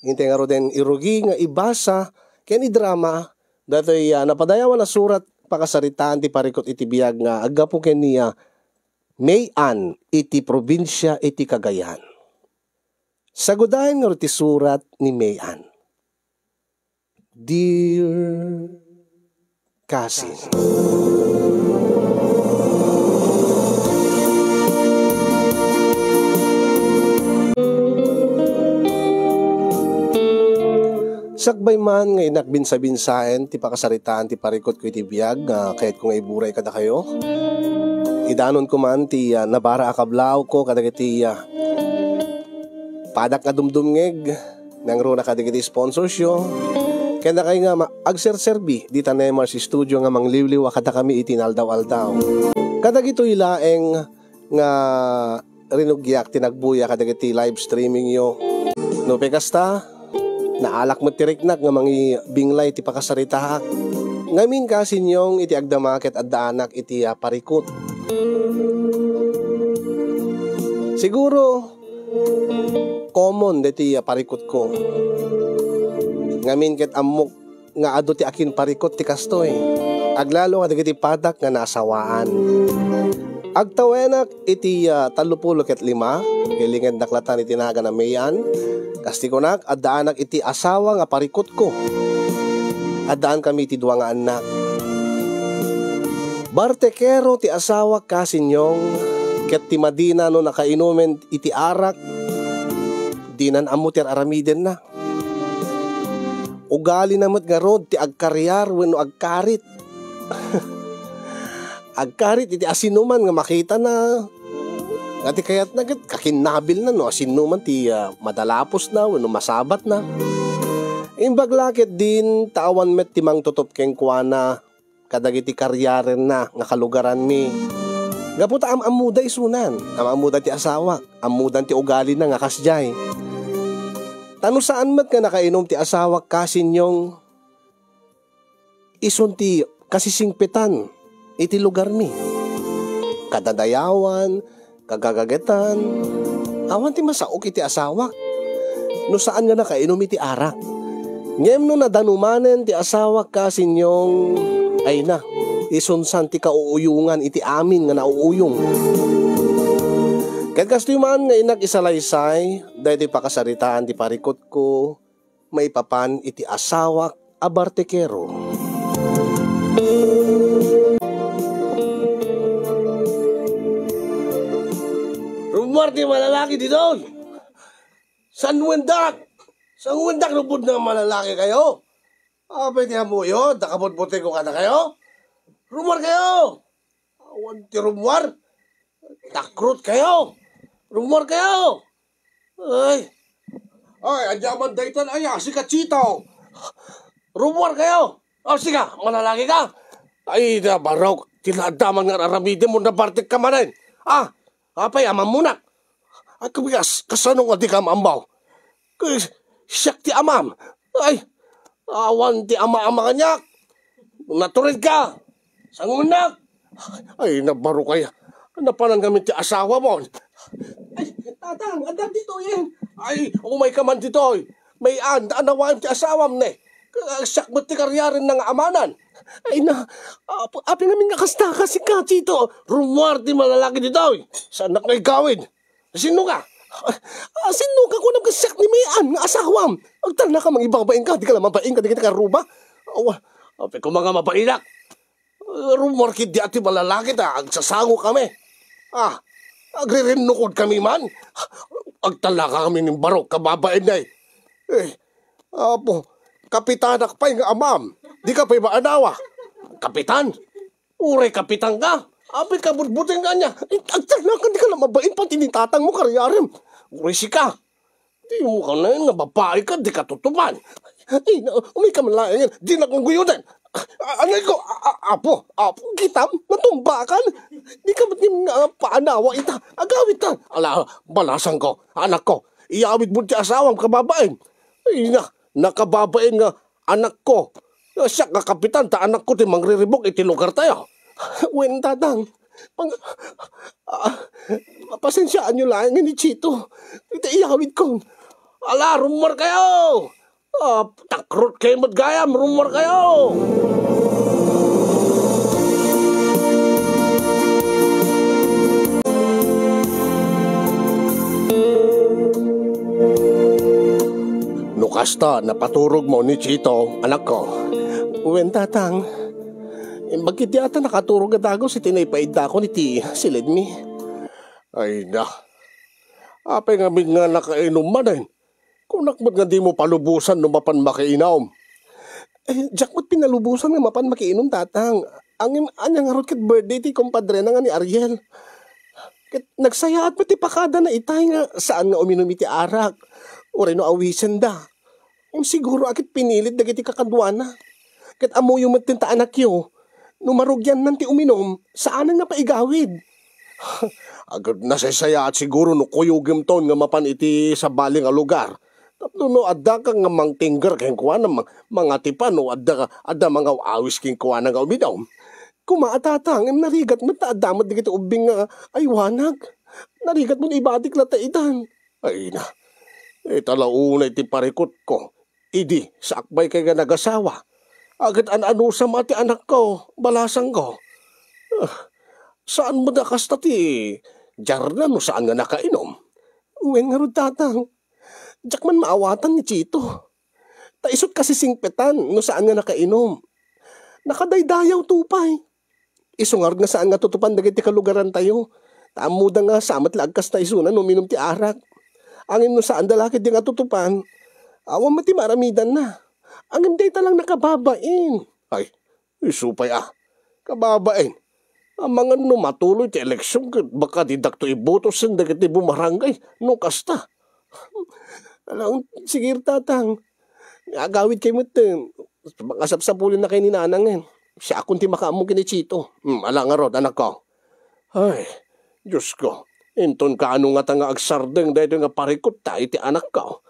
Hintay nga ro din irugi nga ibasa ken idrama datoy napadayawan na surat pakasaritaan ti parikot iti biyag nga aggapo ken niya Mayan iti probinsya iti Cagayan. Sagudahin nga ti surat ni Mayan. Dear Cousin, sakbay man nga inakbinsa-binsaen ti pakasaritaan ti parikot ko iti biyag kahit kung iburay kada kayo. Idanon ko man ti nabara akablaw ko kadagiti padak nga dumdumngeg nang ro na kadagiti sponsors yo. Kaya na kayo nga agserserbi di tanemar si studio nga mangliwliw kada kami itinaldaw-aldaw. Kadagito ilaeng nga rinugyak tinagbuya kadagiti live streaming yo. No pekasta naalak mo tiriknak nga mangi binglay ti pakasaritaak. Ngamin kasi nyong iti agdamaket at daanak iti parikot. Siguro common diti parikot ko. Ngamin ket amok nga adu ti akin parikot ti kastoy. Aglalo nga dagiti padak nga nasawaan. Agtawenak iti 35 kilingan daklatan iti naga na Mayan. Kasti ko nak, addaanak iti asawa nga parikot ko. Addaan kami iti dua nga anak. Bartekero ti asawa kasinyong ket ti Madina no nakainumen iti arak. Dinan amuter aramiden na. Ugali namot nga rod ti agkaryar wenno agkarit. Agkarit iti asinuman nga makita na. Ati kaya't kakinabil na no, asinuman ti madalapos na, wano masabat na. Imbaglakit din, tawan met timang tutop keng kuana, kadagiti karyaren na, nga kalugaran mi. Gaputa amuda isunan, amuda ti asawa, amudan ti ugali na nga kasjay. Tano saan met nga nakainom ti asawa kasinyong ison ti kasisingpitan, iti lugar mi. Kadadayawan, kagagagetan, awan ti masaok iti asawa. No saan nga nakainom iti arak. Ngem no nadanumanen ti asawa kasinyong ay na, isunsan ti kauuyungan iti amin nga nauuyong. Ket kastoy man nga inak isalaysay, dahil ti pakasaritaan ti parikot ko, maipapan iti asawa abartekero. Rumor ti malalaki dito. San wendak lubod na malalaki kayo. Pwede mo yun, nakabutbuti ko ka na kayo. Rumor kayo. Awan ti rumor. Takrut kayo. Rumor kayo. Ay, anjaman daytan ay si Kachito. Rumor kayo. Siga, malalaki ka. Ay, baraw, tinadaman nga aramidin mo na bartik ka manin. Apay, amam muna. Ay, kabigas, kasanong nga di ka maambaw. Siyak ti amam. Ay, awan ti ama-ama kanyak. Naturid ka. Sangunak. Ay, nabaro kaya. Napanan kami ti asawa mo. Ay, tatang, adam dito yan. Ay, umay ka man dito. May anawain ti asawam ne. Siyak mo ti karyarin ng amanan. Ay na, api namin nga kasta kasi ka dito. Rumor ti malalaki dito. Saan na kayo gawin? Sino ka? Sino ka kung nagkasyak ni Mayan nga asawam? Agtal na ka mang ibabain ka. Di ka lang mabain ka. Di ka ruba. Api ko mga mabainak. Rumor kid di ati malalaki ta. Agsasango kami. Agririnukod kami man. Agtal na ka kami ng barok. Kababain na kapitanak pa yung amam. Di ka pa ibaanawa. Kapitan? Uray kapitan ka. Apit ka burbutin ka niya. Agtalakan, di ka lang mabain pa tinitatang mo karyarim. Uray si ka. Di mo ka na yun, nababae ka, di ka tutupan. Ay, umay ka malayan yan. Di na kong guyutin. Anay ko, apo, kitam, natumbakan. Di ka ba't yung paanawa ita. Agawit ka. Balasan ko, anak ko. Iawit mo ti asawang kababain. Ay na, nakababain nga anak ko. Siya nga kapitan, ta anak ko ti mangriribok iti lugar tayo. Wen tatang, pasensyaan nyo lang ni Chito. Ito iawit ko. Ala, rumor kayo! Takrot kayo magayam, rumor kayo! Nukasta, napaturog mo ni Chito, anak ko. Uwen tatang, bakit di ata nakaturog at ako si tinaypaida ko ni ti silid mi? Ay na, apay nga nga nakainom man eh. Kung nakmat nga di mo palubusan no mapan makainom. Jack, mo't pinalubusan nga mapan makiinom tatang. Ang anyang harot kat birthday ti kompadre na nga ni Ariel. Kat nagsaya at mati pakada na itay nga saan nga uminom iti arak. O rin no awisen da. Siguro akit pinilit dagiti kakadwana. Kat amo yung matinta anak yo. Numarugyan nanti uminom, saan nga paigawid? Agad nasasaya at siguro no kuyugim ton nga mapan iti sa baling a lugar. Tapno no adda ka nga mang tingger keng kuha ng mga tipan no adda mga awis keng kuha nga uminom. Kumaatatang narigat mo ta adamad digiti ubing nga aywanag. Narigat mo ibadik lata itan. Ay na, talauna iti parikot ko. Idi, sa akbay kay nga nagasawa. Agad ano sa mati anak ko, balasang ko. Saan mo nakasta ti? Jarna no saan nga nakainom? Uweng nga rin tatang. Diyak man maawatan ni Chito. Taisot kasi singpetan no saan nga nakainom. Nakadaydayaw tupay. Isungar nga saan nga tutupan dagiti kalugaran tayo. Taamuda nga samat lagkas na isunan no minom ti arak. Angin no saan dalakit di nga tutupan. Awang mati maramidan na. Ang hindi talang nakababain. Ay, isupay kababain. Ang mga matuloy ti eleksyon, baka didakto iboto sin dagiti bumarangay, no kasta. Alang, sige tatang, agawid kayo mo ito. Makasapsapulin na kayo ni nanangin. Siya akong ti makaamong kinichito. Alang nga rod, anak ko. Ay, Diyos ko. Inton ka ano nga tanga agsardeng dahil nga parikot tayo ti anak ko.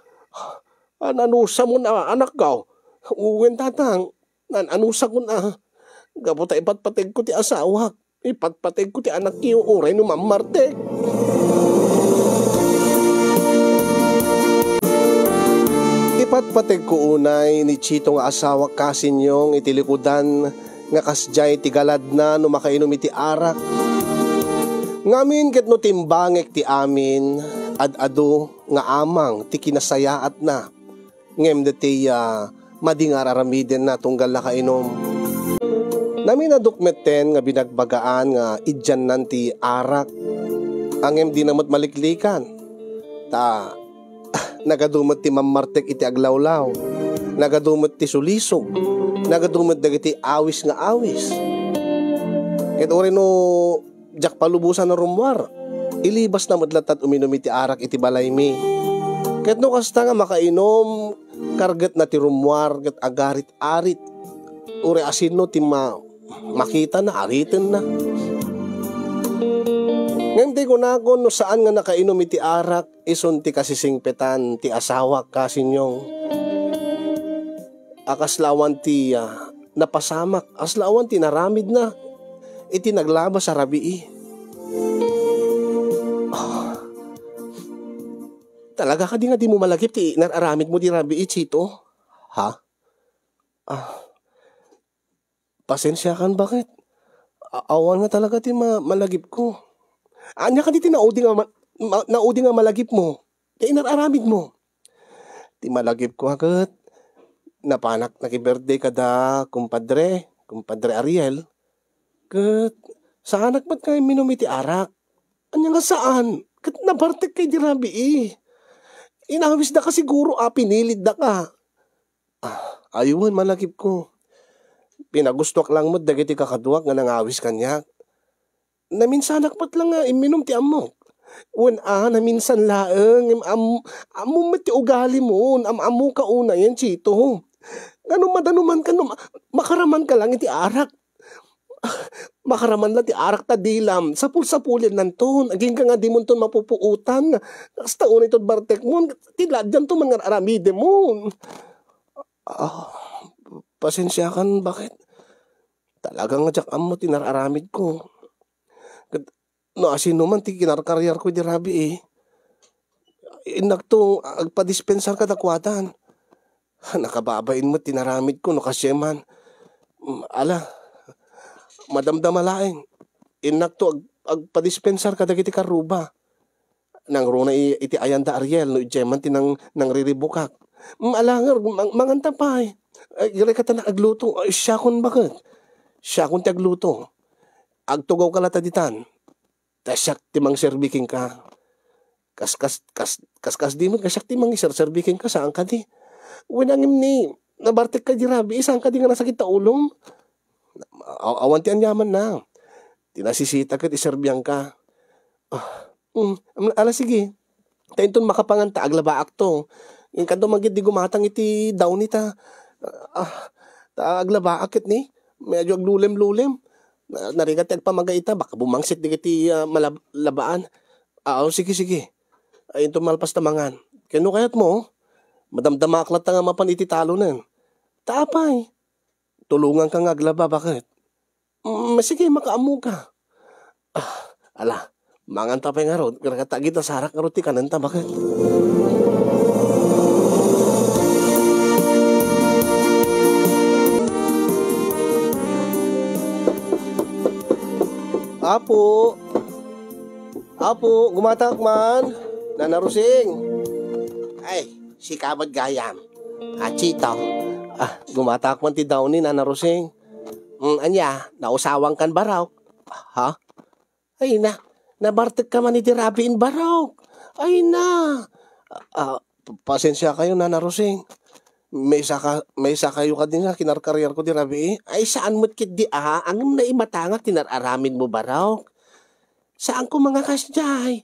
Ananusa mo na anak ko. Uwen tatang, anusa ko na. Gabuta ipatpateg ko ti asawa. Ipatpateg ko ti anak kiyo uray no mamartek. Ipatpateg ko unay ni Chito nga asawa kasinyong itilikudan nga kasjay ti galad na no makainom iti arak. Ngamin ket no timbangek ti amin ad-ado nga amang ti kinasayaat na. Ngem deti madingar aramiden na tunggal na kainom. Namin nadukmeten nga binagbagaan nga idyan nanti arak. Angem di namot maliklikan. Nagadumot ti mamartek iti aglawlaw. Nagadumot ti sulisog. Nagadumot dagiti awis nga awis. Ket ori no jak palubusan na rumwar. Ilibas na madlatat uminom iti arak iti balay mi. Ket no kasta nga makainom karget na ti rumwar ket agarit-arit. Uri asin no ti makita na aritin na. Ngayon ko na ako no saan nga nakainom iti arak ison ti kasisingpetan ti asawa kasinyong. Akaslawan ti napasamak, aslawan ti naramid na iti naglabas sa rabii. Talaga ka di nga di mo malagip ti nararamid mo di rabii, Chito? Ha? Pasensya kan bakit? Awan nga talaga ti malagip ko. Anya ka di naudi nga malagip mo. Ti nararamid mo. Ti malagip ko agad. Napanak naki-birthday kada kumpadre Ariel. Kat saan ba't kayo minom iti arak? Anya nga saan? Kat nabartek kay di rabii. Inawis da ka siguro, pinilid da ka. Ayun, malagip ko. Pinagustwak lang mo, dagiti kakaduak nga nangawis kanya. Naminsanak pat lang nga, iminom ti amok. Naminsan laeng, amo mati ugali mo, amo ka una yan, Chito. Ganun madanuman ka, makaraman ka lang iti arak. Makaraman lang ti arak ta dilam. Sapul-sapulin nanton. Aging ka nga di mo ton mapupuutan. Kasta unay ton bartek mo. Tilad dyan to mga aramide mo. Pasensya kan, bakit? Talagang nga jak mo tinararamid ko. No, asino man ti kinarkaryar ko di rabi eh. Inak to, agpadispensar ka dakwatan. Nakababain mo, tinaramid ko, no kasyeman. Ala, madamdamalaing. Inak to, agpadispensar ka dagiti karuba. Nang runa iti ayanda Ariel, no ijeman tinang nang riribukak. Alangar, manganta pa eh. Gira ka na agluto, siya kun bakit? Siya kun ti agluto. Agtugaw ka lataditan. Tasyak timang serbiking ka. Kas di mo, kasyak timang serbiking ka, saan ka di? Winangim ni, nabartik ka di rabi, saan ka di nga nasakit ta ulong? Awan ti anyaman na. Tinasisita ka, iserbyang ka. Ala sige, tayo itong makapanganta, aglabaak to. Yung kanto magit di gumatang iti daw nita. Aglabaak it ni, medyo aglulem-lulem. Narigat agpamagaita, baka bumangsit di iti malabaan. Sige. Ayun itong malpas tamangan. Kano kayat mo, madamdamaklat nga mapan iti talo na. Tapay, tulungan ka nga aglaba, bakit? Sige, makaamu ka. Ala, manganta pa nga ron, katagit na sarak nga ron ti kananta, bakit? Apo, gumatak man. Nanarusing. Ay, si Kabad Gayam. Chito. Gumatak man ti daw ni nanarusing. Anya, nausawang kan baraw. Ha? Ay na, nabartek ka man iti rabiin baraw. Ay na. Pasensya kayo nanarusing. May isa kayo ka din nga, kinarkaryar ko di rabi. Ay saan mo't kit di ang naimatanga kinararamin mo baraw. Saan ko mga kasjay?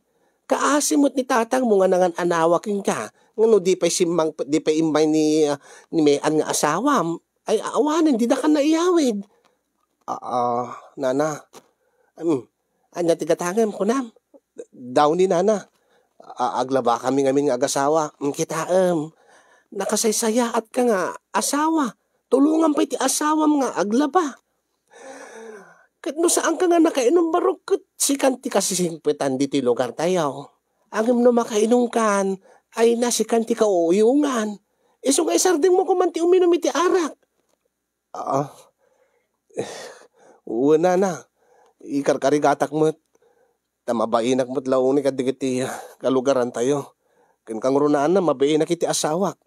Kaasimot ni tatang mo nga nangan anawakin ka. Ngano di pa imay ni Mayan nga asawam. Ay awanin, di na ka naiyawid. Nana. Anya tigatangam ko nam. Daw ni nana. Aglaba kami ngamin nga agasawa. Kita nakasaysaya at ka nga asawa. Tulungan pa iti asawam nga aglaba. Kat no saan ka nga nakainom barok kat si kanti kasi singpetan diti lugar tayo. Ang no makainom kan ay na si kanti ka uuyungan. Iso nga isarding mo kumanti uminom iti arak. Una na. Ikarkarigatak mo't. Tamabainak mo't launi kadigiti kalugaran tayo. Kan kang runaan na mabainak iti asawak.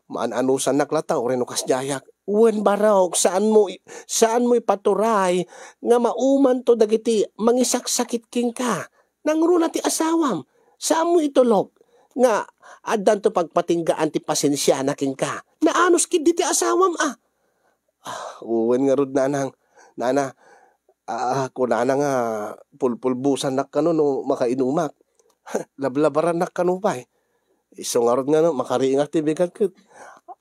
Maan-anusan naklataw rin ukas jayak. Uwan baraw, saan mo ipaturay nga mauman to dagiti mangisaksakit king ka. Nangruna ti asawam, saan mo itulog nga adan to pagpatinggaan ti pasensya na king ka. Naanos kid ti asawam uwan nga rod nanang, nana, kunana nga pulpulbusan na kano no makainumak. Lablabaran na kano pa eh. Iso nga rod nga no, makariingat ti bigat kit.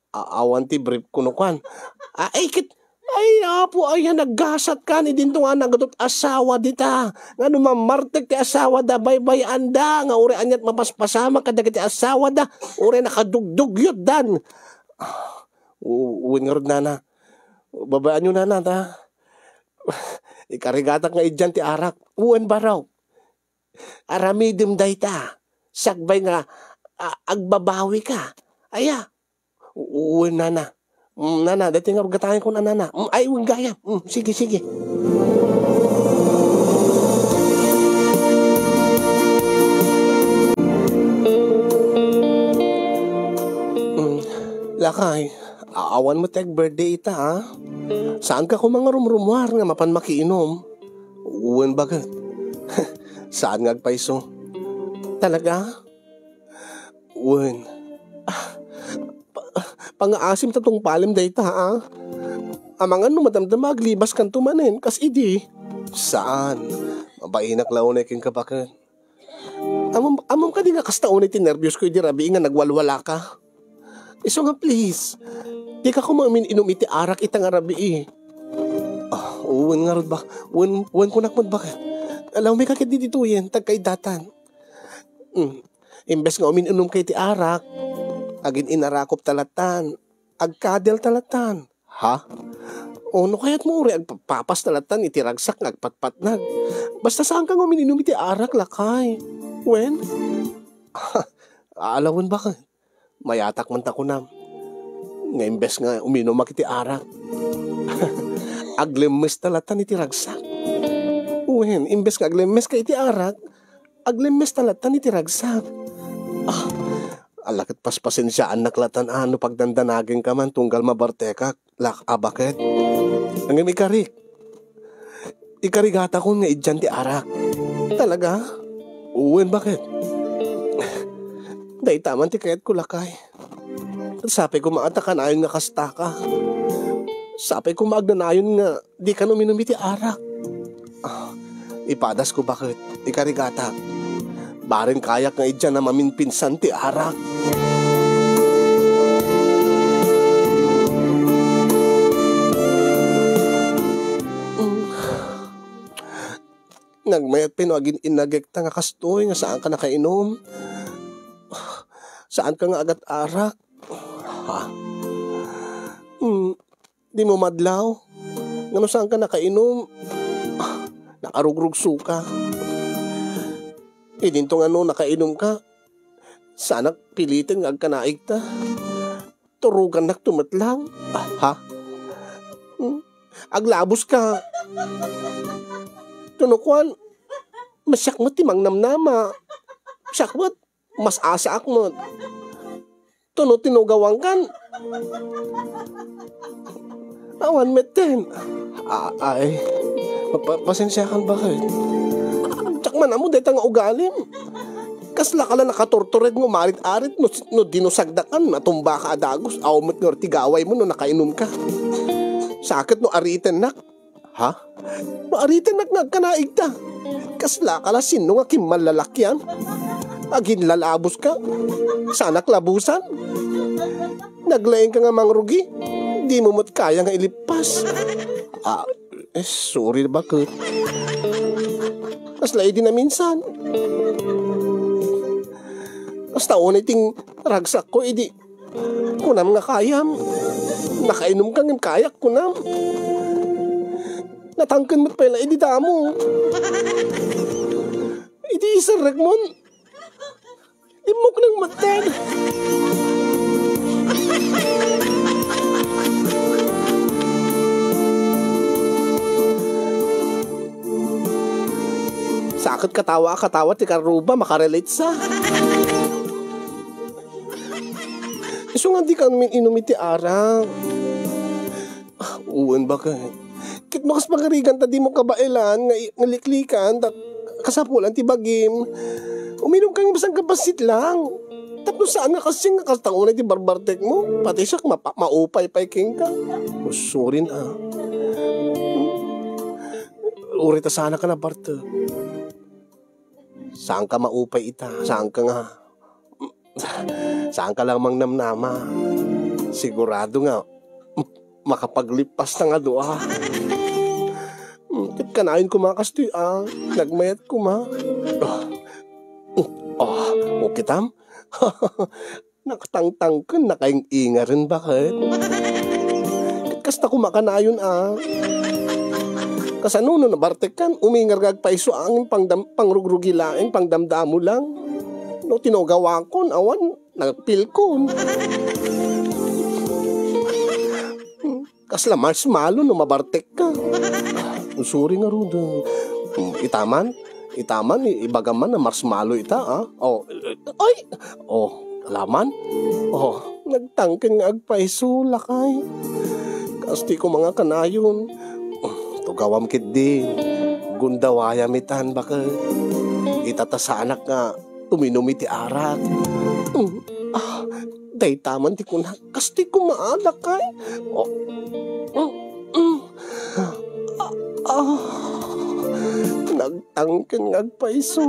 Awan ti brief kunukan. Ay apo, naggasat ka ni dinto nga nagadot asawa dita. Nga mamartek ti asawa da, baybay anda. Nga uri anyat mapaspasama ka ti asawa da. Uri nakadugdugyot dan. Uwin nga rod nana. Babaan nyo nana ta. Ikarigatak nga idyan ti arak. Uwan baraw. Aramidim day ta. Sagbay nga agbabawi ka. Aya. Uwan nana. Nana, dati nga gatahin ko na nana. Ay, uwang gaya. Sige. Lakay, awan mo tag birthday ita ha. Saan ka ko mga rumrumwar nga mapan makiinom? Uwan bagat. Saan nga agpaiso? Talaga? Uwan. Pangaasim tatong palim dayta ha. Amang ano madamdama aglibas kan tumanin kas idi. Saan? Mabainak launay king kabakan. Amam ka di nga kastaon iti nervyos ko di rabi nga nagwalwala ka. Iso nga please. Di ka kumamin inom iti arak ita nga rabi uwan nga rod ba? Uwan ko nakmod bakit? Alam may kakit dito yan, tagkay datan. Imbes nga uminom kay iti arak, agin inarakop talatan, agkadel talatan. Ha? No kaya't mo uri agpapas talatan, itiragsak, agpatpatnag. Basta saan kang uminom iti arak, lakay. When? Aalawin ba ka? Mayatak man ta ko na. Nga imbes nga uminom makiti arak. Aglemes talatan iti ragsak. Uwen, imbes nga aglemes ka iti arak, aglemes talatan iti ragsak. Alakit paspasensyaan naklatan ano pagdandanagin ka man tunggal mabartekak lak abaket. Ang ikarik. Ikarigata ko nga idyan ti arak. Talaga? Uwen, bakit? Day taman ti kayat ko lakay. Sabi ko maatakanayon nga kasta ka. Sabi ko maagnanayon nga di ka uminom iti arak. Ipadas ko bakit? Ikarigata. Barin kayak nga idyan na maminpinsan ti arak. Nagmayat pinagin inagekta nga kastoy nga saan ka nakainom. Saan ka nga agat arak? Di mo madlaw? Ngano saan ka nakainom? Nakarugrug suka. Dinto nga no nakainom ka. Sana pilitin nga agkanaig ta. Turugan nak tumatlang. Aglabos ka. Tunukwan. Masyakmat timang namnama. Syakmat. Mas asa akmat. Tuno tinugawang kan. Awan meten. Ay. Pasensyakan bakit? Tsakman amo dahil nga ugalim. Kasla ka lang nakatortured mo marit-arit no dinusagdakan matumba ka adagos. Awmat nga tigaway mo no nakainom ka. Sakit no ariten nak. No ariten nak nagkanaig ta. Kasla ka lang sino nga kimalalakyan. Agin lalabos ka. Sanak labusan. Naglaing ka nga mangrugi. Di mo mat kaya nga ilipas. Sorry bakit? Kasla di na minsan. Basta unay ting ragsak ko, kunam nga kayam. Nakainom kang kayak kunam. Natangkan mo't pala, damo. Isarag mo. Imok ng matan. Sakit katawa, ti karuba, makarelate sa. So nga di ka inumiti arang. Uwan ba ka? Kit mo kas pagarigan ta di mo kabailan, nga liklikan, kasapulan ti bagim. Uminom kang basang kapasit lang. Tapos saan nga kasi nga kastangunay ti barbartek mo. Pati siya maupay-pay king ka. Usurin Uri ta sana ka na parte. Saan ka maupay ita? Saan ka nga? Saan ka lang mang namnama? Sigurado nga makapaglipas na nga doa. Kit kanain ko makastoy nagmayat ko ma. Okay tam? Nakatangtang ka, nakainga rin bakit? Kasta ko makanayon Kasano na bartek kan, umingargag paiso ang pangrugrugi laing, pangdamdamo lang. No, tinogawa kon, awan, nagpil kon. Kasla marshmallow no mabartek ka. Usuri nga rudo. Itaman, ibagaman na marshmallow ita alaman? Nagtangkin nga agpaiso lakay. Kasti ko mga kanayon. Tugawam kit din. Gundawaya mitan baka. Itatasanak nga uminom iti arak. Day taman ti kuna. Kasti ko maanak kay. Nagtangkin nga agpaiso.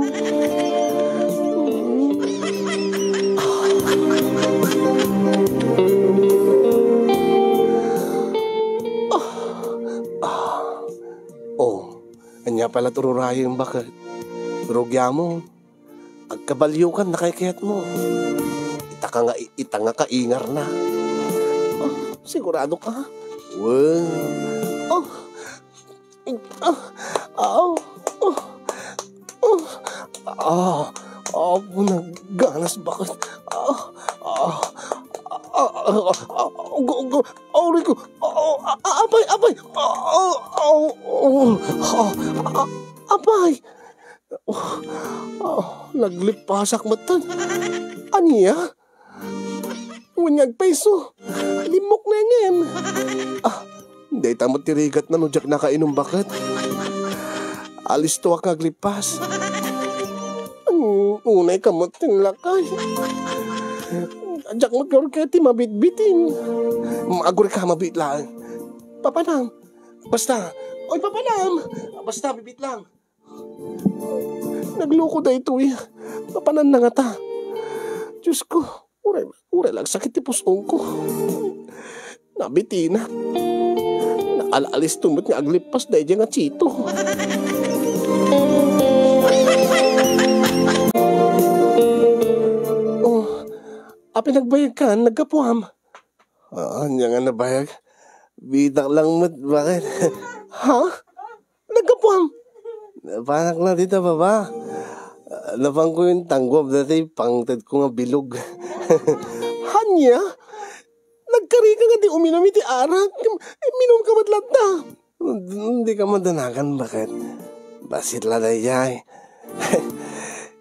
Anya pala tururayo yung bakit. Turugya mo. Agkabalyo ka, nakikiyat mo. Ita nga kaingar na. Sigurado ka? Nagganas bakit? Aray ko. Apay. Apay. Naglipasak matan. Aniya? Unyag peso. Limok na ngayon. Hindi tamot tirigat na nujak nakainom bakit? Alis to ak naglipas. Unay kamot tinlakay. Ajak magkarketi mabitbitin. Agor ka mabit lang. Papanam. Basta. Oy papanam. Basta bibit lang. Nagloko da ito eh. Papanan na nga ta. Diyos ko. Uray lang sakit ti pusong ko. Nabitina. Nakalalis tumot nga aglipas dahil dyan nga chito. Pinagbayag ka, nagkapuam. Niya nga nabayag. Bitak lang mo't, bakit? Ha? Nagkapuam? Panak lang dito, baba. Napang ko yung tanggop dati, pangtad ko nga bilog. Hanya? Nagkari ka nga di uminom iti arak. Minom ka matlat na. Hindi ka madanakan, bakit? Basit lang na yay.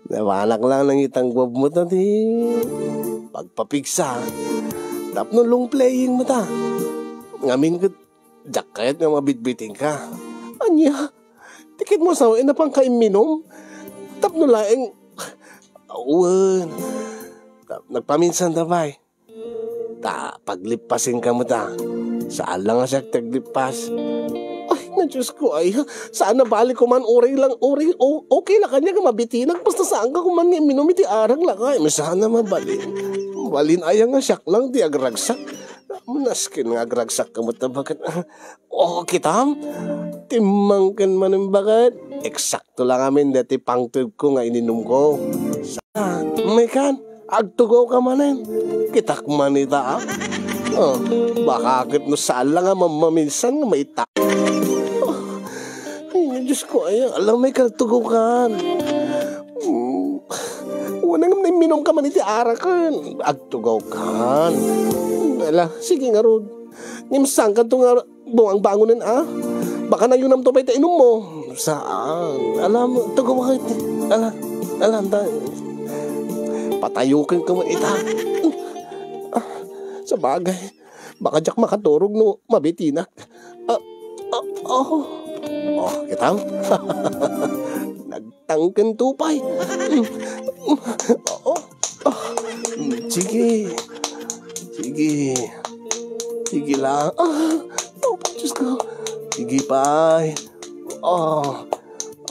Napanak lang ng itanggop mo dati. Pagpapigsa, tapno long playing mo ta. Ngamin ko, jacket nga mabitbiting ka. Anya, tikit mo sa na pang kaiminom. Tapno laeng, awan. Nagpaminsan tabay. Paglipasin ka mo ta. Saan lang nga siya taglipas. Ay, na Diyos ko ay, saan na balik ko man, oray lang, okay lang kanya ka mabitinag, basta saan ka kuman minom iti arang lang ay, saan na mabalin. Balin ay nga siyak lang, di agragsak. Naskin nga agragsak ka mo ta, bakit? Kitam, timangkan man yung bakit? Eksakto lang amin, dati pangtug ko nga ininom ko. Saan? May kan, agtugaw ka manin. Kitak manita ah. Bakakit no saan lang nga mamaminsan nga maita. Ay, Diyos ko, ay, alam may kaltugukan. Wanang minom ka man iti arakan. Agtugaw kan. Ala, sige nga rod. Nimsang ka ito nga buwang bangunan ah. Baka na yun ang tupay ta inom mo. Saan? Alam, tugaw ka iti. Alam tayo. Patayukin ka man ita. Sa bagay, baka jak makaturog no mabitinak. Kitang? Nagtangkan tupay. Sige. Sige lang. Diyos ko. Sige, pay.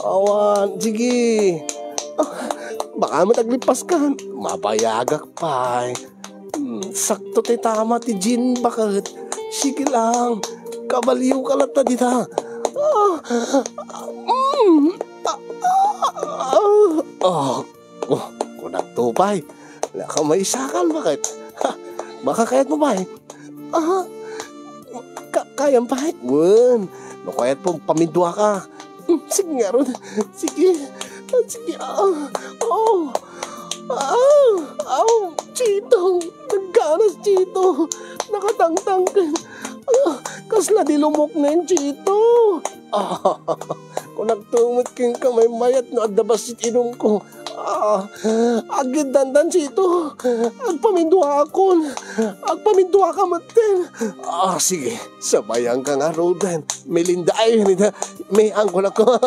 Awan. Sige. Baka mataglipas ka. Mapayagak, pay. Sakto ti tama ti Jin, bakit? Sige lang. Kabaliw ka lang ta dita. Kung nagtupay, wala ka may sakal, bakit? Baka kayat mo ba eh? Kayang pahit? No kayat po, pamindwa ka. Sige nga ron. Sige. Chito. Nagganas, Chito. Nakatangtang ka. Kasla di lumok na yung Chito. Kung nagtumot kang kamay mayat no adabas inom ko. Agad dandan Chito. Agpamindwa ka matin. Sige. Sabayan ka nga Rodan. Melinda ay may angkol ako.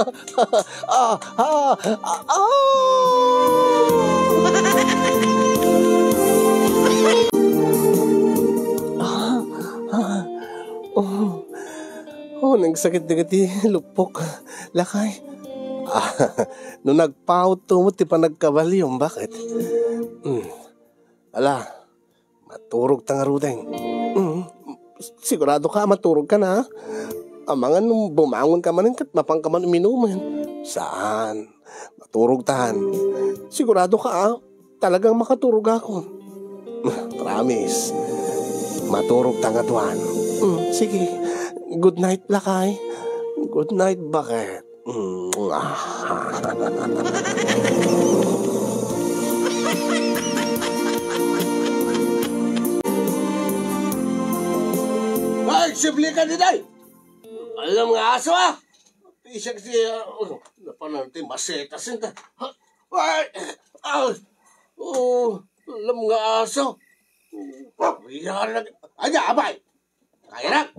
Nagsakit na kati lupok. Lakay. Nung nagpaut tumot, di pa nagkabaliw. Bakit? Ala, maturog ta nga Rudeng. Sigurado ka, maturog ka na. Amangan nung bumangon ka manin, kat mapang ka man uminuman. Saan? Maturog tahan. Sigurado ka, talagang makaturog ako. Promise. Maturog ta nga tuhan. Sige. Good night, Lakay. Good night, bakit? Imposible ka din ay. Alam nga aso ah. Isang siya, napananti masetas yun. Ay, alam nga aso. Ay, abay. Kaya na.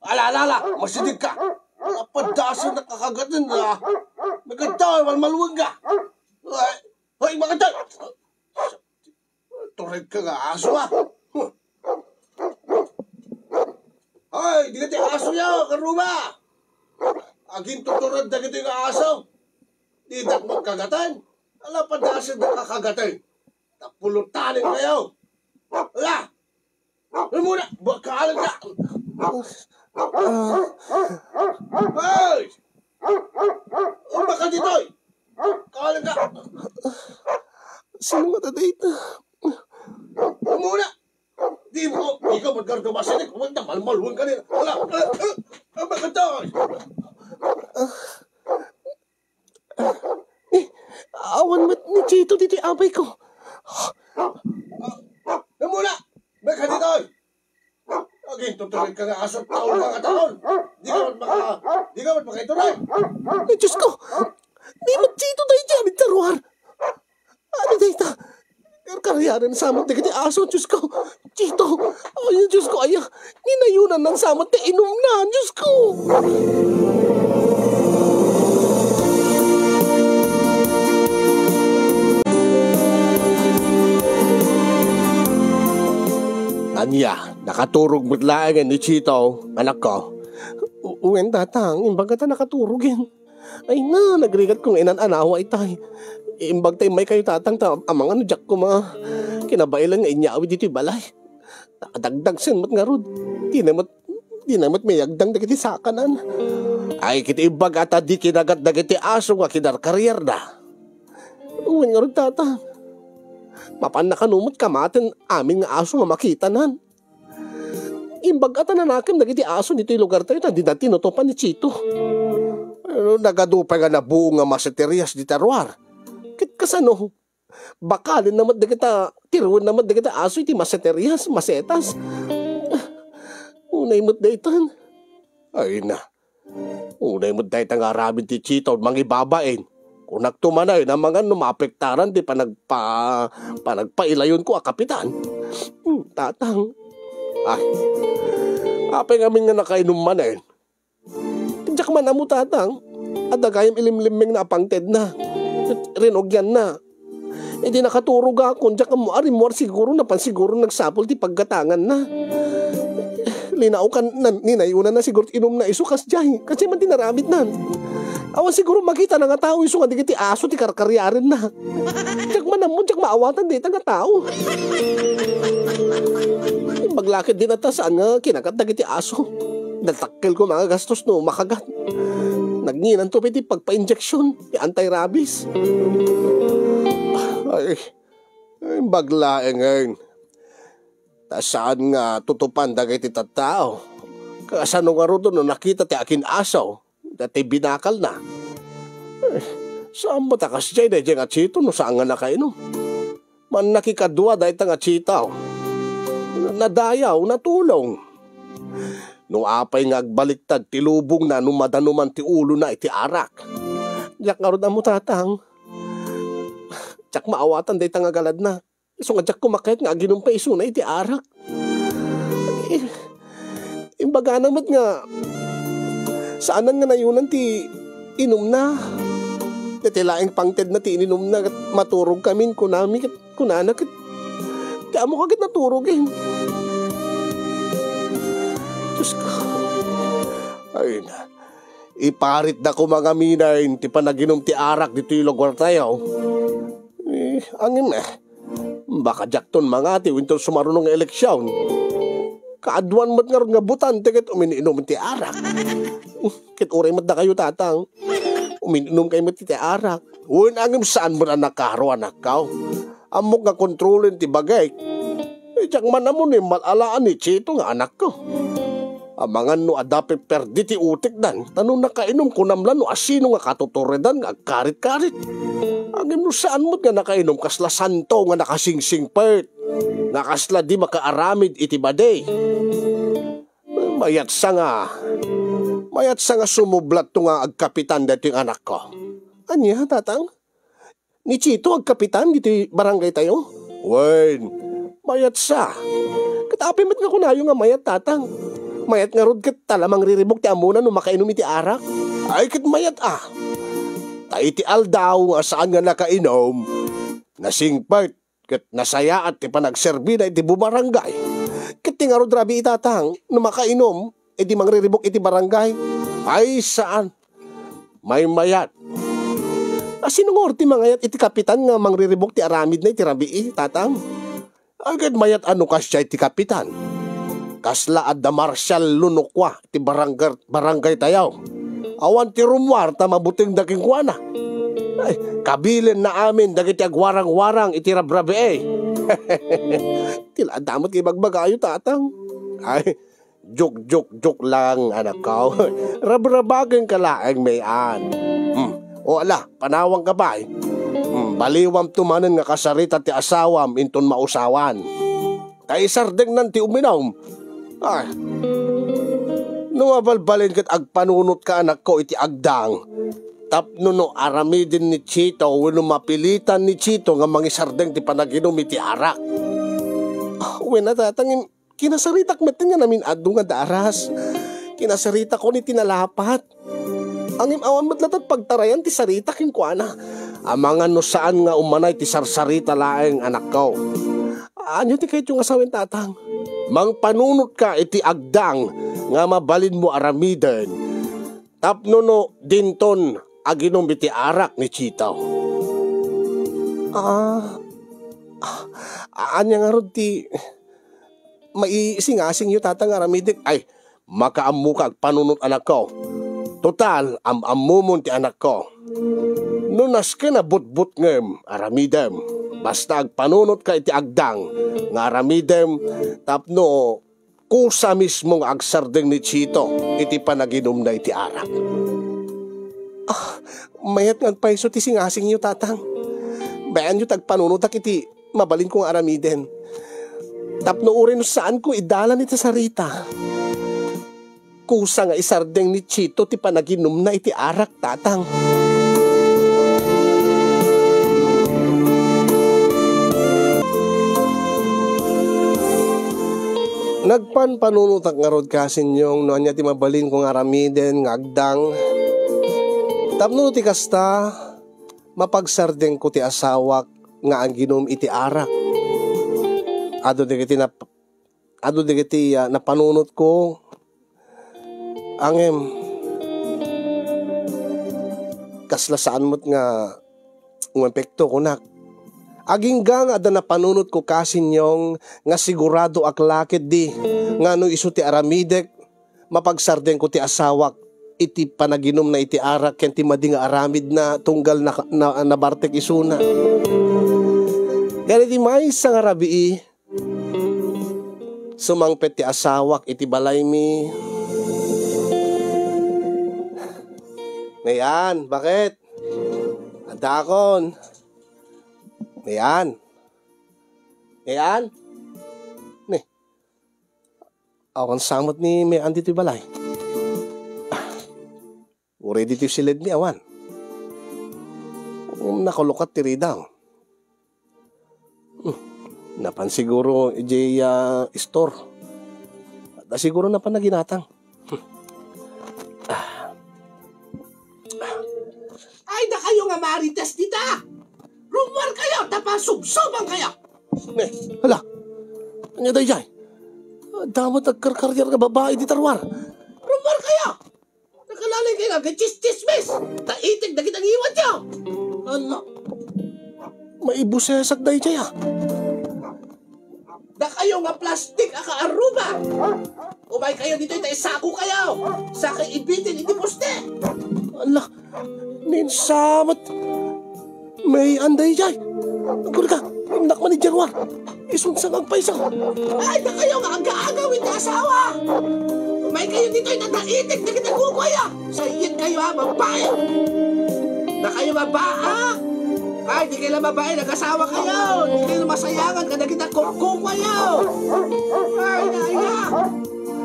Alala, masidig ka. Napadasan na kakagatin na. Maganda, malmaluwag ka. Ay, maganda. Turig ka nga aso ah. Ay, di ka tayo aso niya, karuma. Aging tuturad na kita yung aso. Di dak magkagatan. Ala pa dasan na kakagatan. Napulutanin kayo. Ala! Ano muna? Bakalan ka! Ay! Baka dito! Kalan ka! Sino matadate? Ano muna? Di mo, ikaw magkardo masinig. Huwag na, malmalhuan ka nila. Ala! Baka dito! Awan mo ni Chito dito yung abay ko. Ano muna? Baka dito! Aging tutuloy ka nga aso taon ka nga taon. Di ka magpakituloy. Ay, Diyos ko! Di mo Chito tayo dyan, itaruhan. Ano dito? Karyarin sa amot na kiti aso, Diyos ko. Chito! Ay, Diyos ko, ay, ninayunan ng samot na inom na, Diyos ko. Anya, nakaturog mo't laangan ni Chito, anak ko. Uwen tatang, imbaga ta nakaturugin. Ay na, nagrigat kong inan-anawa itay. Imbag tayo may kayo tatang ta, amang ano jak ko ma. Kinabailan nga inyawi dito yung balay. Nakadagdag sin mat nga rod. Di namat may yagdang dagiti sakanan. Ay, kiti imbag ata di kinagat dagiti aso nga kinarkaryer na. Uwen nga rod tatang. Mapan nakanumot kamaten aming nga aso nga makita nan. Imbag ata nanakim dagiti aso dito yung lugar tayo na di dati tinutupan ni Chito. Nagadupay nga na buong nga maseterias di tarwar. Kit kasano, bakalin naman dagita, tiruan naman dagita aso iti maseterias, masetas. Unay mo't daytan. Ay na. Unay mo't daytan nga rabin ti Chito mangibabain. Kung nagtumanay na mga numapektaran di panagpailayon ko a kapitan. Tatang. Ay, apay ngamin nga nakainom man eh. Diyak man mo tatang. At dagayam ilimliming na apangted na. Rinogyan na. E di nakaturog ako. Diyak mo arimor siguro na pansiguro nagsapol ti paggatangan na. Linao kan ninayunan na siguro inom na isukas dyan. Kasi man dinaramit na. Awan siguro makita na nga tao iso nga di aso ti karkaryarin na. Diyak man mo, diyak maawatan di nga tao. Maglakid din ata saan nga kinakat na ti aso. Natakkel ko mga gastos no makagat. Nagninan to piti pagpa-injeksyon, anti-rabies. Ay baglaeng ngayon. Saan nga tutupan dagay ti tattao. Kasano nga ro doon no nakita ti akin asaw. Dati binakal na. Saan mo takas dyan na dyan nga Chito no saan nga nakainom. Man nakikadwa dahil nga Chito. Nadayaw, natulong. No apay nga agbaliktad ti lubong na numadanuman ti ulo na iti arak. Diyak nga ron mo tatang. Diyak maawatan dahil nga galad na. So nga diyak kumakit nga ginumpay iso na iti arak. Imbaga naman nga saanan nga nayunan ti inom na. Dati laing pangted na ti ininom na maturog kami kunami kunana kat kaya mo kagit naturog eh. Diyos ko. Ay na. Iparit na ko mga minayin ti panaginom ti arak dito yung lugar tayo. Angin eh. Baka jakton mga ti winter sumarunong eleksyon. Kaadwan mo't nga ron nga butan tiket umininom ti arak. Kit uray mo't na kayo tatang. Umininom kayo mo't ti arak. Uy, angin saan mo na nakaro anak ka? Amok nga kontrolin ti bagay. Diyak man na mo ni malalaan ni Chito nga anak ko. Amangan no adape perdi ti utik dan. Tanong nakainom ko namlan no asino nga katuturedan nga karit-karit. Angin mo saan mo't nga nakainom kasla santo nga nakasingsing part. Nakasla di makaaramid iti baday. Mayat sa nga sumublat to nga agkapitan dito yung anak ko. Anya, tatang? Ni Chito agkapitan dito yung barangay tayo? Wen, mayat sa. Katapimat nga kunayo nga mayat, tatang. Mayat nga rod kat talamang riribok ti amuna no makainom iti arak. Ay kat mayat Ta iti aldaw nga saan nga nakainom. Nasingpart kat nasaya at ti panagserbi na iti bumarangay. Kat ti nga rod rabi itatang no makainom iti mangriribok iti barangay. Ay saan? May mayat. Sinungor ti mangayat iti kapitan nga mangriribok ti aramid na iti rabi tatang. Agad mayat ano kasya iti kapitan. Kasla adda Marshal Lunukwa iti barangay tayaw. Awan ti rumwar ta mabuting daking kuana. Ay, kabilin na amin dagiti agwarang-warang iti rabrabe. Tila damot kay bagbagayo tatang. Ay, joke lang anak ko. Rabrabagan ka laeng mayan. O ala, panawang ka ba? Baliwam tumanen nga kasarita ti asawam inton mausawan. Kay sardeng nan ti uminaw. Ay, numabalbalin kat agpanunot ka anak ko iti agdang. Tapno no aramidin ni Chito wano mapilitan ni Chito nga mangisardeng ti panaginom iti arak. Wena tatangin, kinasaritak metin nga namin adu nga daras. Kinasarita ko ni tinalapat. Angim awan matlatat pagtarayan ti sarita king kuana. Amangan no saan nga umanay ti sarsarita laeng anak ko. Anyo ti kahit yung asawin tatang. Mang panunot ka iti agdang nga mabalin mo aramiden. Tapno no dinton aginom iti arak ni Chito. Anya nga rod ti maisingasing yu tatang aramiden. Ay, makaamu ka panunot anak ko. Total, amumon ti anak ko. Nunas ka na butbut ngem, aramidem. Basta agpanunot ka iti agdang, nga aramidem, tapno, kusa mismong agsardeng ni Chito, iti panaginom na iti arak. Mayat nga paiso ti singasing niyo, tatang. Bayan niyo tagpanunot ak iti mabalin kong aramiden. Tapno urin saan ko idalan iti sarita. Kusa nga isardeng ni Chito ti panaginom na iti arak, tatang. Nagpanpanunutak nga rod kasin yung no anya ti mabalin kong aramiden nga agdang. Tapno ti kasta mapagsardeng ko ti asawak nga ang ginom iti arak. Ado digiti napanunot ko. Angem, kasla saan mo't nga umepekto ko nak. Aging gang ada na panunot ko kasin yung nga sigurado aklakit di nga no iso ti aramidek mapagsardeng ko ti asawak iti panaginom na iti arak ken ti madi nga aramid na tunggal na bartek isuna. Kaya di may sa nga rabii sumangpet ti asawak iti balay mi. Ngayon, bakit? Adakon. Ngayon. Nih. Awan samot ni may andi ti balay. Uri dito silid ni awan. Nakulukat ti ridaw. Napan siguro ijay store. At siguro napan naginatang. Ay na kayo nga marites dita! Rumor kayo, tapasubsoban kayo! Hala, ano dahi jay? Damat nagkarkaryar nga babae di tarwar. Rumor kayo! Nakalalay kayo nga, gachis-chismis! Taitig na kitang iwan niyo! Ano? Maibusesak dahi jay Da kayo nga plastik akaaruba! Umay kayo dito ita isako kayo! Sa kay ibitin iti poste! Ala, ninsamat. May anday jay. Agul ka, imnak man ni Jarwar. Isunsang agpaisa ko. Ay, da kayo nga aga-agawin na asawa! Umay kayo dito ita taitig na kitang kukwaya! Sa iyan kayo ha, babae! Da kayo babae! Ay, di kayo babae, nag-asawa kayo! Di kayo masayangan, kada kita kukwaya! Ay,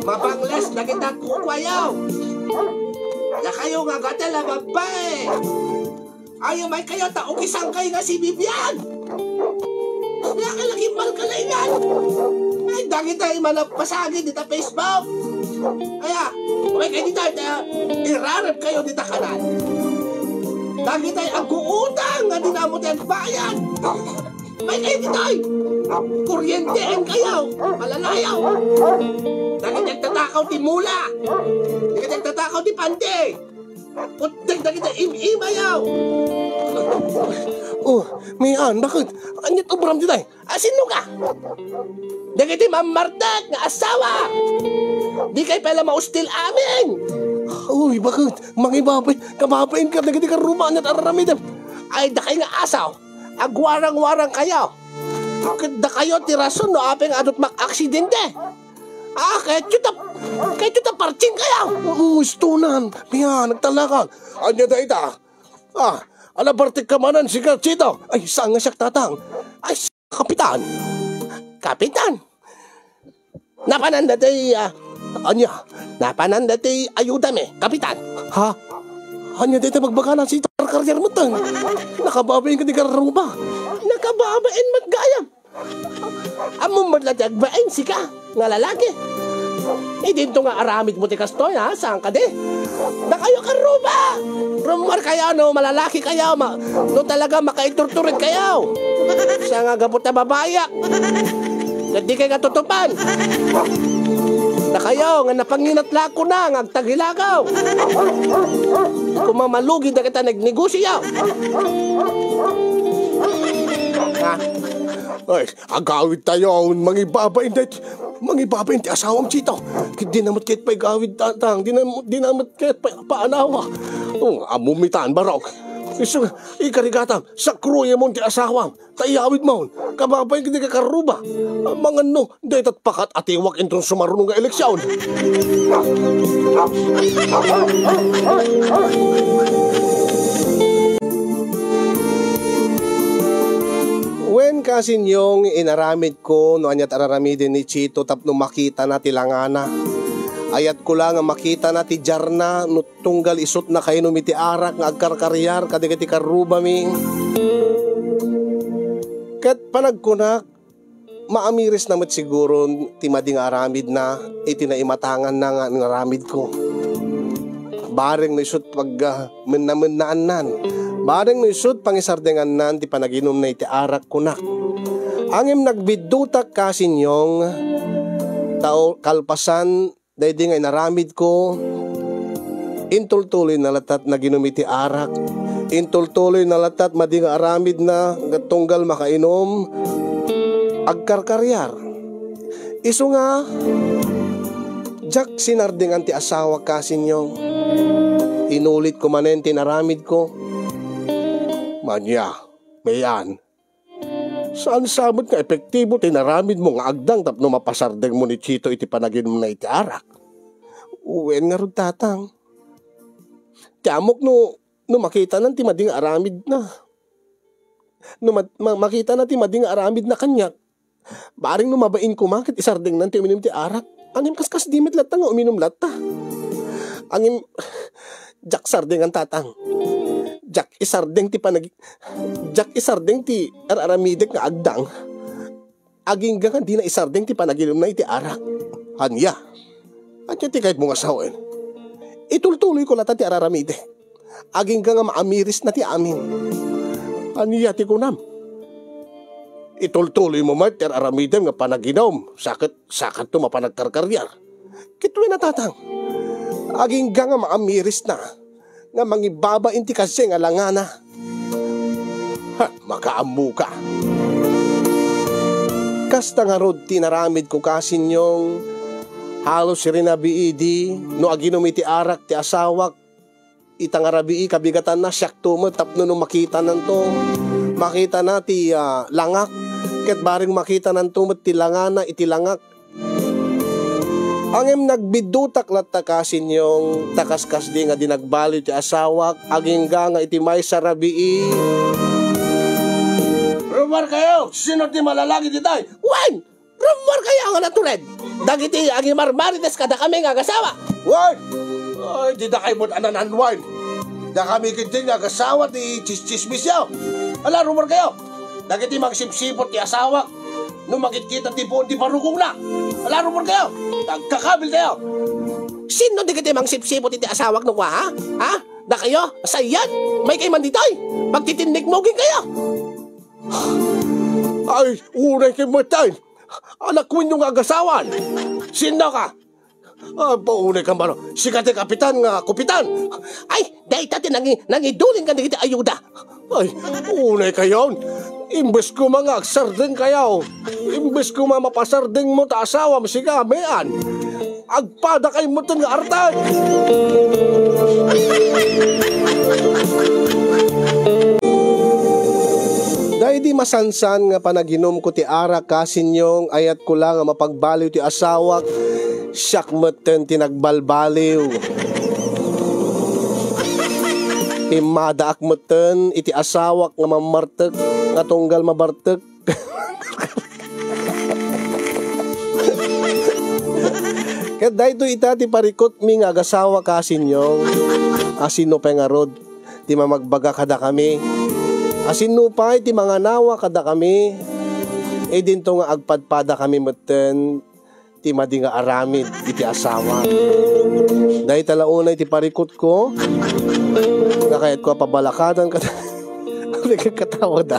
Mapangles na kita kukwayaw. Na kayo nga gata na babae. Ayaw may kayo taukisang kayo nga si Bibian. Nakalaging malkalaynan. Ay, dagi tayo malapasagin dito Facebook. Kaya, may kayo dito, irarap kayo dito kanal. Dagi tayo ang kuutang nga dinamot ang bayan. May kayo dito, kuryentein kayo, malalayaw. Dagi nagtatakaw di mula. Dagi nagtatakaw di pante. Utek dagi tayo im-imayaw. Oh, Mian, bakit? Anyat obram dito ay? Sino ka? Dagi tayo mamardag nga asawa. Di kayo pala maustil amin. Uy, bakit? Mangibabay, kababayin ka, dagi ka rumaan at araramidam. Ay, da kayo nga asaw. Agwarang-warang kayo. Da kayo tirason no apeng adot mak-aksidente. Kahit yuta parching kayo. Istunan. Miya, nagtalakan. Anya da ita. Alabartik ka manan si Chito. Ay, saan nga siya tatang? Ay, kapitan. Kapitan. Napanan datay, napanan datay ayuda me, kapitan. Ha? Anya dito magbaganan si karyar mo tang. Nakababayin ka di karuba. Nakababayin magayam. Among madladagbain si ka, nga lalaki. Dito nga aramid mo ti kastoy, ha? Saan ka di? Na kayo karuba. Rumar kayo, no? Malalaki kayo. No talaga makaiturturin kayo. Siya nga gabot na babayak. Hindi kayo katutupan. Na kayo, nga napanginatla ko na, nga agtagilagaw. Kung mamalugi na kita nagnegosyo. Ha? Ay, agawid tayo, mangibabain ti asawang Chito. Di namat kahit pa'y gawid tatang, di namat kahit pa'y paanawa. Amumitaan barok. Ikarigatam, sa kruya mo ti asawang, tayawid mo, kababay ka karuba. Mga no, dahil at pakat at iwak intong sumarunong nga eleksyon. When kasin yung inaramid ko, no anyat araramidin ni Chito tapno makita na tilangana. Ayat ko lang ang makita na ti Jarna, no tunggal isot na kayo numiti arak nga agkarkaryar, kadigati karuba mi. Kat panagkunak, maamiris namat siguro ti mading aramid na, itinaimatangan na nga ngaramid ko. Bareng no isot pag menamenaanan. Bareng no isot pangisardengan nan ti panaginom na iti arak kunak. Angem nagbidutak kasin yung tao kalpasan dahil di nga inaramid ko. Intultuloy na latat na ginom iti arak. Intultuloy na latat mading aramid na gatunggal makainom. Agkarkaryar. Iso nga jak sinardingan ti asawa kasin yung inulit ko manen tinaramid ko. Manya, mayan. Saan sabot nga epektibo tinaramid mo nga agdang tapno mapasardeng mo ni Chito iti panagin mo na iti arak. Uwen nga rod tatang. Tiamok no makita na ti mading aramid na. No makita na ti mading aramid na kanyak. Baring no mabain ko makit isardeng nan ti uminom ti arak. Angim kaskas dimit lata nga uminom lata. Angim jak sardeng ang tatang. Jak isardeng ti araramidek nga agdang. Aging nga di na isardeng ti panaginom na iti arak. Hanya. At yung ti kahit mong asawin. Itultuloy ko lata ti araramidek. Aging nga maamiris na ti amin. Hanya ti kunam. Itultuloy mo mat ti araramidek nga panaginom. Sakat to mapanagkarkaryar. Kituwi na tatang. Aging nga maamiris na. Nga mangibaba inti kasi nga langana. Makaamu ka. Kasta nga rod tinaramid ko kasin yung halos rinabiidi no aginom iti arak ti asawak itangarabii kabigatan na siyak tumo tapno no makita nanto makita na ti langak ket baring makita nanto ti langana iti langak. Angem nagbidutak latta kasin yung takaskas di nga dinagbali ti asawak aging nga iti may sarabii. Rumar kayo, sino ti malalaki di tayo? Wen! Rumor kaya nga natured. Dagiti ang imarmarites kada kami nga agasawa. Wine! Ay, di na kayo mo ananan wine. Da kami kintin nga asawa ti chismis yaw. Ala, rumor kayo. Dagiti magsipsipot ti asawa. Nung makikita ti buon ti parugong na. Ala, rumor kayo. Nagkakabil kayo. Sino di kiti mang sipsipot iti asawak nung ha? Ha? Da kayo? Sayan? May kay manditoy? Magtitindig mo kayo? Ay, unay kay matay. Anak ko yung agasawan. Sino ka? Ah, paunay ka ba? Sikate kapitan nga, kupitan. Ay, dahil tati nangidulin ka na kita ayuda. Ay, unay kayon. Imbes ko mga agsardeng kayaw. Imbes ko mapasardeng mo ta asawa mo si Gamean. Agpada kay mo nga artay. Dahil di masansan nga panaginom ko ti ara kasinyong ayat ko lang nga mapagbaliw ti asawak. Siyak moten tinagbalbaliw. Imadaak moten iti asawak nga mamartek nga tunggal mabartek. Ket dayto ita ti parikot mi nga agasawa kasinyong. Asino pa nga rod ti mamagbaga kada kami. Asino pa ti mga nawa kada kami. E dinto nga agpadpada kami moten ti madi nga aramid iti asawa. Dahil talaunay ti parikot ko, nga kahit ko pabalakadan ka katawa da.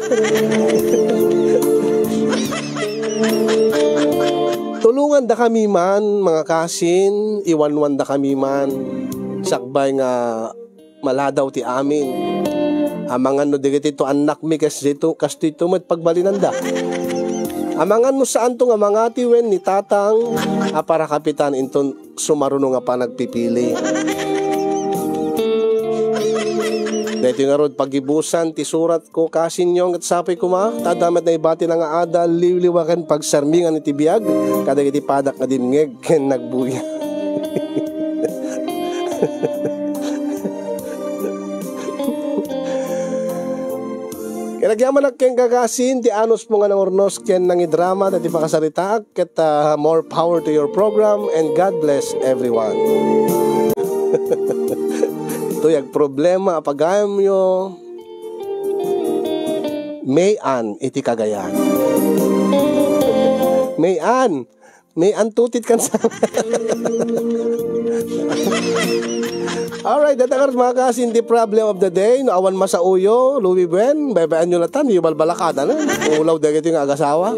Tulungan da kami man, mga kasin, iwanwan da kami man, sakbay nga maladaw ti amin. Amangan no digit ito anak mi kasi ito met pagbalinan da. Amangan no saan to nga mga tiwen ni tatang para kapitan inton sumaruno nga pa nagpipili. Dahito nga rod pagibusan ti surat ko kasinyong at sapay ko ma tadamat na ibati na nga ada liwliwakan pagsarmingan iti biyag kadag iti padak nga dimngeg ken nagbuya. Kinagyaman keng gagasin ti anos mo nga nangurnos ken nangidrama at ipakasaritaak ket more power to your program and God bless everyone. Tuyag problema apagayam yo mayan iti Cagayan. Mayan tutit kan sa. Alright, datangar mga kasin, the problem of the day. No, awan masauyo, Louis Buen, baybayan nyo na tan, yung balbalakada na. Ulaw dagito yung agasawa.